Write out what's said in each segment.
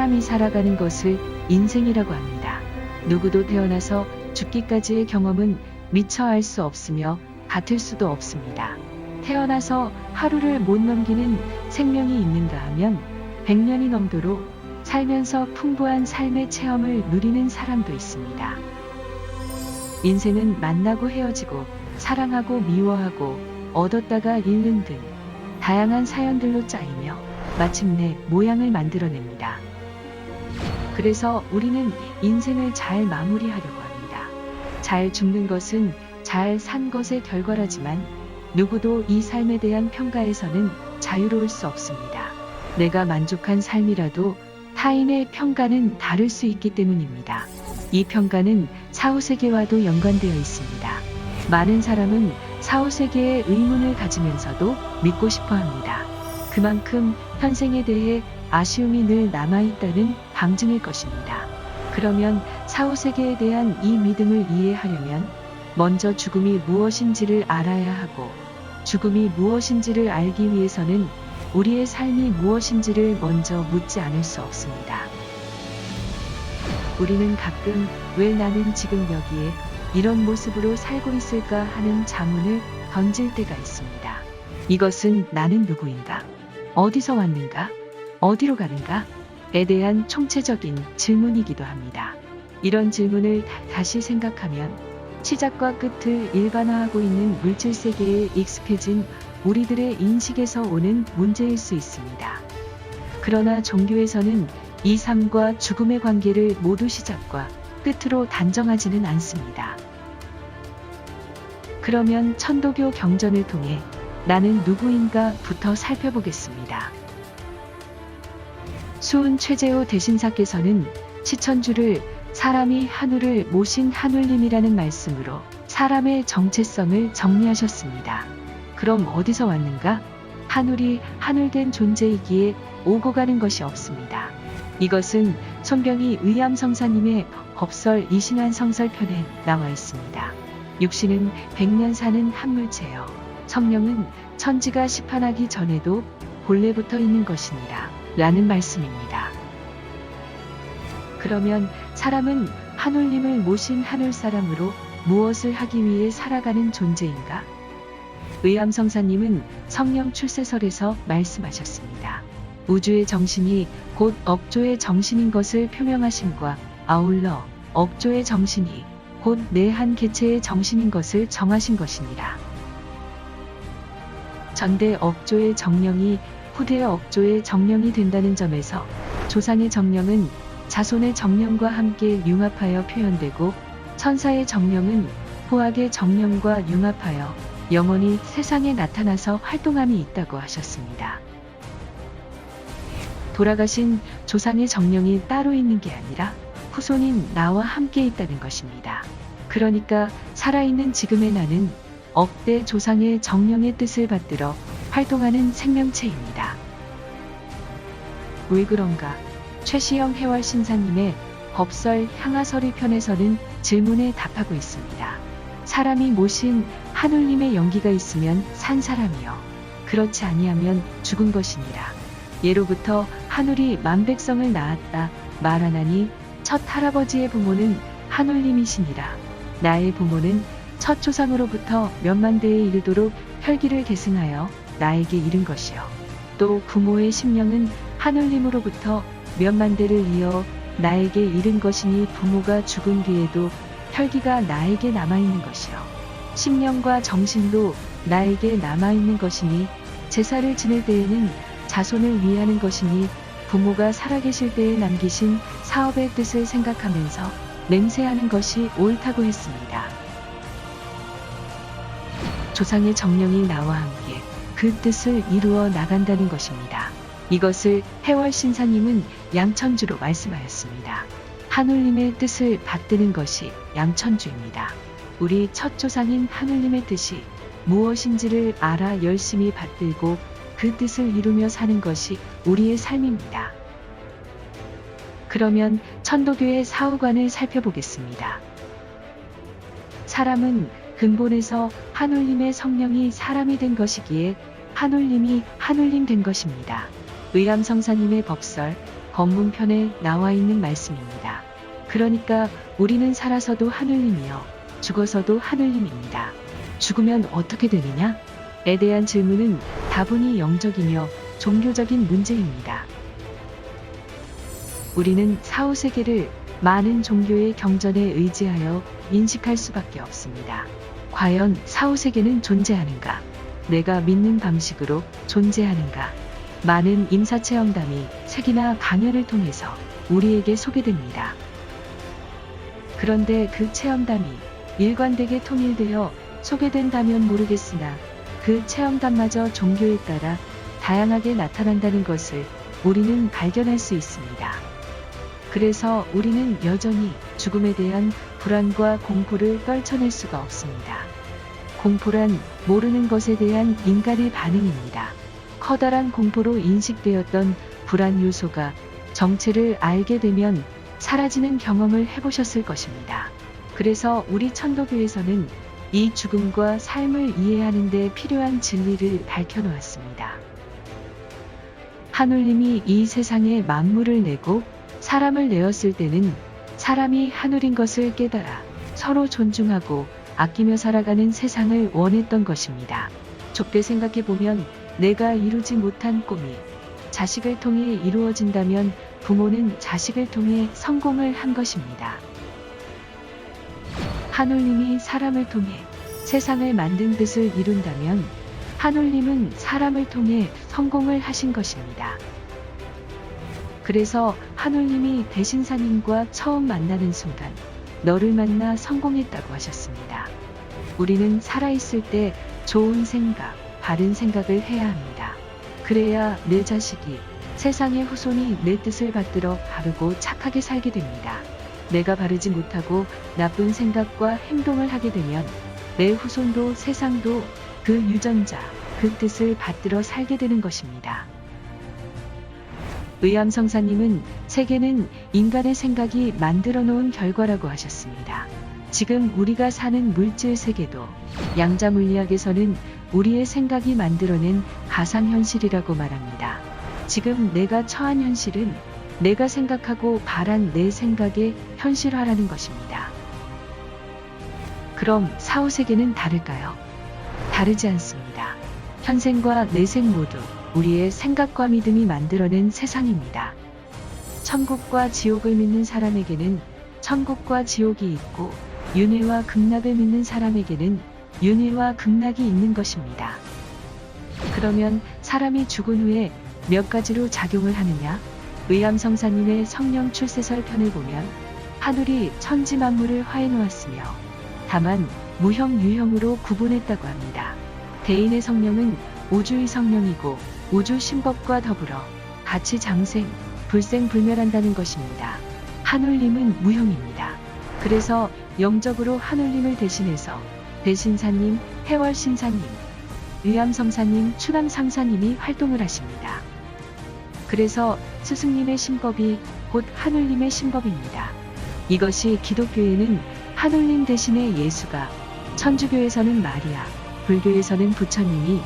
사람이 살아가는 것을 인생이라고 합니다. 누구도 태어나서 죽기까지의 경험은 미처 알 수 없으며 같을 수도 없습니다. 태어나서 하루를 못 넘기는 생명이 있는가 하면 100년이 넘도록 살면서 풍부한 삶의 체험을 누리는 사람도 있습니다. 인생은 만나고 헤어지고 사랑하고 미워하고 얻었다가 잃는 등 다양한 사연들로 짜이며 마침내 모양을 만들어냅니다. 그래서 우리는 인생을 잘 마무리하려고 합니다. 잘 죽는 것은 잘 산 것의 결과라지만 누구도 이 삶에 대한 평가에서는 자유로울 수 없습니다. 내가 만족한 삶이라도 타인의 평가는 다를 수 있기 때문입니다. 이 평가는 사후세계와도 연관되어 있습니다. 많은 사람은 사후세계에 의문을 가지면서도 믿고 싶어 합니다. 그만큼 현생에 대해 아쉬움이 늘 남아있다는 방증일 것입니다. 그러면 사후세계에 대한 이 믿음을 이해하려면 먼저 죽음이 무엇인지를 알아야 하고, 죽음이 무엇인지를 알기 위해서는 우리의 삶이 무엇인지를 먼저 묻지 않을 수 없습니다. 우리는 가끔 왜 나는 지금 여기에 이런 모습으로 살고 있을까 하는 자문을 던질 때가 있습니다. 이것은 나는 누구인가? 어디서 왔는가? 어디로 가는가? 에 대한 총체적인 질문이기도 합니다. 이런 질문을 다시 생각하면 시작과 끝을 일반화하고 있는 물질세계에 익숙해진 우리들의 인식에서 오는 문제일 수 있습니다. 그러나 종교에서는 이 삶과 죽음의 관계를 모두 시작과 끝으로 단정하지는 않습니다. 그러면 천도교 경전을 통해 나는 누구인가부터 살펴보겠습니다. 수은 최재호 대신사께서는 시천주를 사람이 하늘을 모신 하늘님이라는 말씀으로 사람의 정체성을 정리하셨습니다. 그럼 어디서 왔는가? 하늘이 하늘된 존재이기에 오고 가는 것이 없습니다. 이것은 손병희 의암성사님의 법설 이신환성설편에 나와 있습니다. 육신은 100년 사는 한물체여 성령은 천지가 시판하기 전에도 본래부터 있는 것이니라 라는 말씀입니다. 그러면 사람은 하늘님을 모신 하늘사람으로 무엇을 하기 위해 살아가는 존재인가? 의암성사님은 성령 출세설에서 말씀하셨습니다. 우주의 정신이 곧 업조의 정신인 것을 표명하심과 아울러 업조의 정신이 곧 내 한 개체의 정신인 것을 정하신 것이니라. 전대 업조의 정령이 후대 업조의 정령이 된다는 점에서 조상의 정령은 자손의 정령과 함께 융합하여 표현되고 천사의 정령은 포악의 정령과 융합하여 영원히 세상에 나타나서 활동함이 있다고 하셨습니다. 돌아가신 조상의 정령이 따로 있는 게 아니라 후손인 나와 함께 있다는 것입니다. 그러니까 살아있는 지금의 나는 억대 조상의 정령의 뜻을 받들어 활동하는 생명체입니다. 왜 그런가? 최시영 해월신사님의 법설 향하서리 편에서는 질문에 답하고 있습니다. 사람이 모신 하늘님의 연기가 있으면 산 사람이요. 그렇지 아니하면 죽은 것이니라. 예로부터 하늘이 만백성을 낳았다 말하나니 첫 할아버지의 부모는 하늘님이시니라. 나의 부모는 첫 조상으로부터 몇만 대에 이르도록 혈기를 계승하여 나에게 이른 것이요. 또 부모의 심령은 하늘님으로부터 몇만 대를 이어 나에게 이른 것이니 부모가 죽은 뒤에도 혈기가 나에게 남아있는 것이요. 심령과 정신도 나에게 남아있는 것이니 제사를 지낼 때에는 자손을 위하는 것이니 부모가 살아계실 때에 남기신 사업의 뜻을 생각하면서 맹세하는 것이 옳다고 했습니다. 조상의 정령이 나와 함께 그 뜻을 이루어 나간다는 것입니다. 이것을 해월신사님은 양천주로 말씀하였습니다. 하늘님의 뜻을 받드는 것이 양천주입니다. 우리 첫 조상인 하늘님의 뜻이 무엇인지를 알아 열심히 받들고 그 뜻을 이루며 사는 것이 우리의 삶입니다. 그러면 천도교의 사후관을 살펴보겠습니다. 사람은 근본에서 하늘님의 성령이 사람이 된 것이기에 하늘님이 하늘님 된 것입니다. 의암성사님의 법설 법문편에 나와 있는 말씀입니다. 그러니까 우리는 살아서도 하늘님이요, 죽어서도 하늘님입니다. 죽으면 어떻게 되느냐? 에 대한 질문은 다분히 영적이며 종교적인 문제입니다. 우리는 사후세계를 많은 종교의 경전에 의지하여 인식할 수밖에 없습니다. 과연 사후세계는 존재하는가? 내가 믿는 방식으로 존재하는가? 많은 임사체험담이 책이나 강연을 통해서 우리에게 소개됩니다. 그런데 그 체험담이 일관되게 통일되어 소개된다면 모르겠으나 그 체험담마저 종교에 따라 다양하게 나타난다는 것을 우리는 발견할 수 있습니다. 그래서 우리는 여전히 죽음에 대한 불안과 공포를 떨쳐낼 수가 없습니다. 공포란 모르는 것에 대한 인간의 반응입니다. 커다란 공포로 인식되었던 불안 요소가 정체를 알게 되면 사라지는 경험을 해보셨을 것입니다. 그래서 우리 천도교에서는 이 죽음과 삶을 이해하는 데 필요한 진리를 밝혀놓았습니다. 하늘님이 이 세상에 만물을 내고 사람을 내었을 때는 사람이 하늘인 것을 깨달아 서로 존중하고 아끼며 살아가는 세상을 원했던 것입니다. 좁게 생각해보면 내가 이루지 못한 꿈이 자식을 통해 이루어진다면 부모는 자식을 통해 성공을 한 것입니다. 하늘님이 사람을 통해 세상을 만든 뜻을 이룬다면 하늘님은 사람을 통해 성공을 하신 것입니다. 그래서 하늘님이 대신사님과 처음 만나는 순간 너를 만나 성공했다고 하셨습니다. 우리는 살아있을 때 좋은 생각, 바른 생각을 해야 합니다. 그래야 내 자식이 세상의 후손이 내 뜻을 받들어 바르고 착하게 살게 됩니다. 내가 바르지 못하고 나쁜 생각과 행동을 하게 되면 내 후손도 세상도 그 유전자, 그 뜻을 받들어 살게 되는 것입니다. 의암성사님은 세계는 인간의 생각이 만들어 놓은 결과라고 하셨습니다. 지금 우리가 사는 물질 세계도 양자물리학에서는 우리의 생각이 만들어낸 가상현실이라고 말합니다. 지금 내가 처한 현실은 내가 생각하고 바란 내 생각의 현실화라는 것입니다. 그럼 사후세계는 다를까요? 다르지 않습니다. 현생과 내생 모두 우리의 생각과 믿음이 만들어낸 세상입니다. 천국과 지옥을 믿는 사람에게는 천국과 지옥이 있고 윤회와 극락을 믿는 사람에게는 윤회와 극락이 있는 것입니다. 그러면 사람이 죽은 후에 몇 가지로 작용을 하느냐? 의암성사님의 성령 출세설 편을 보면 하늘이 천지 만물을 화해 놓았으며 다만 무형 유형으로 구분했다고 합니다. 대인의 성령은 우주의 성령이고 우주 신법과 더불어 같이 장생, 불생불멸한다는 것입니다. 하늘님은 무형입니다. 그래서 영적으로 하늘님을 대신해서 대신사님, 해월신사님, 의암성사님, 추남상사님이 활동을 하십니다. 그래서 스승님의 신법이 곧 하늘님의 신법입니다. 이것이 기독교에는 하늘님 대신에 예수가, 천주교에서는 마리아, 불교에서는 부처님이,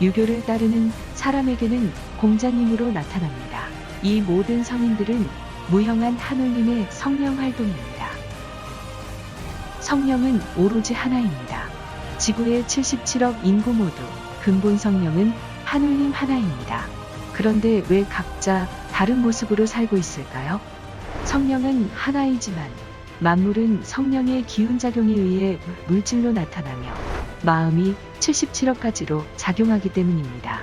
유교를 따르는 사람에게는 공자님으로 나타납니다. 이 모든 성인들은 무형한 하늘님의 성령 활동입니다. 성령은 오로지 하나입니다. 지구의 77억 인구 모두 근본 성령은 하늘님 하나입니다. 그런데 왜 각자 다른 모습으로 살고 있을까요? 성령은 하나이지만 만물은 성령의 기운작용에 의해 물질로 나타나며 마음이 77억 가지로 작용하기 때문입니다.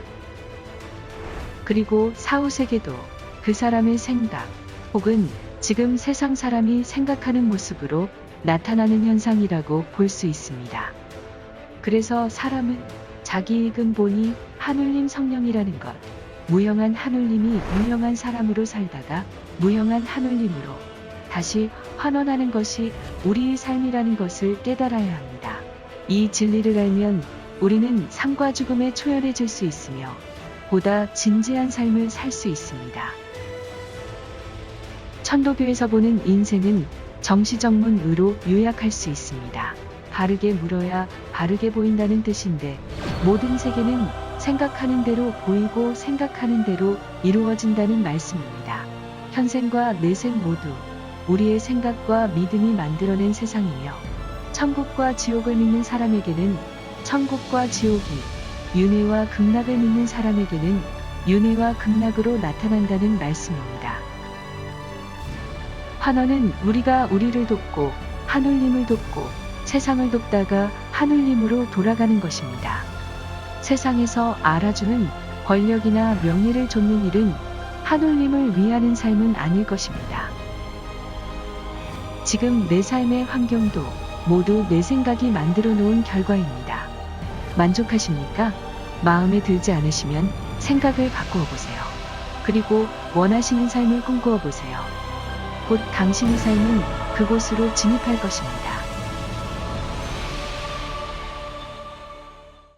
그리고 사후세계도 그 사람의 생각 혹은 지금 세상 사람이 생각하는 모습으로 나타나는 현상이라고 볼 수 있습니다. 그래서 사람은 자기의 근본이 하늘님 성령이라는 것, 무형한 하늘님이 유형한 사람으로 살다가 무형한 하늘님으로 다시 환원하는 것이 우리의 삶이라는 것을 깨달아야 합니다. 이 진리를 알면 우리는 삶과 죽음에 초연해질 수 있으며 보다 진지한 삶을 살 수 있습니다. 천도교에서 보는 인생은 정시정문으로 요약할 수 있습니다. 바르게 물어야 바르게 보인다는 뜻인데 모든 세계는 생각하는 대로 보이고 생각하는 대로 이루어진다는 말씀입니다. 현생과 내생 모두 우리의 생각과 믿음이 만들어낸 세상이며 천국과 지옥을 믿는 사람에게는 천국과 지옥이, 윤회와 극락을 믿는 사람에게는 윤회와 극락으로 나타난다는 말씀입니다. 환원은 우리가 우리를 돕고 하눌님을 돕고 세상을 돕다가 하눌님으로 돌아가는 것입니다. 세상에서 알아주는 권력이나 명예를 좇는 일은 하눌님을 위하는 삶은 아닐 것입니다. 지금 내 삶의 환경도 모두 내 생각이 만들어 놓은 결과입니다. 만족하십니까? 마음에 들지 않으시면 생각을 바꾸어 보세요. 그리고 원하시는 삶을 꿈꾸어 보세요. 곧 당신의 삶은 그곳으로 진입할 것입니다.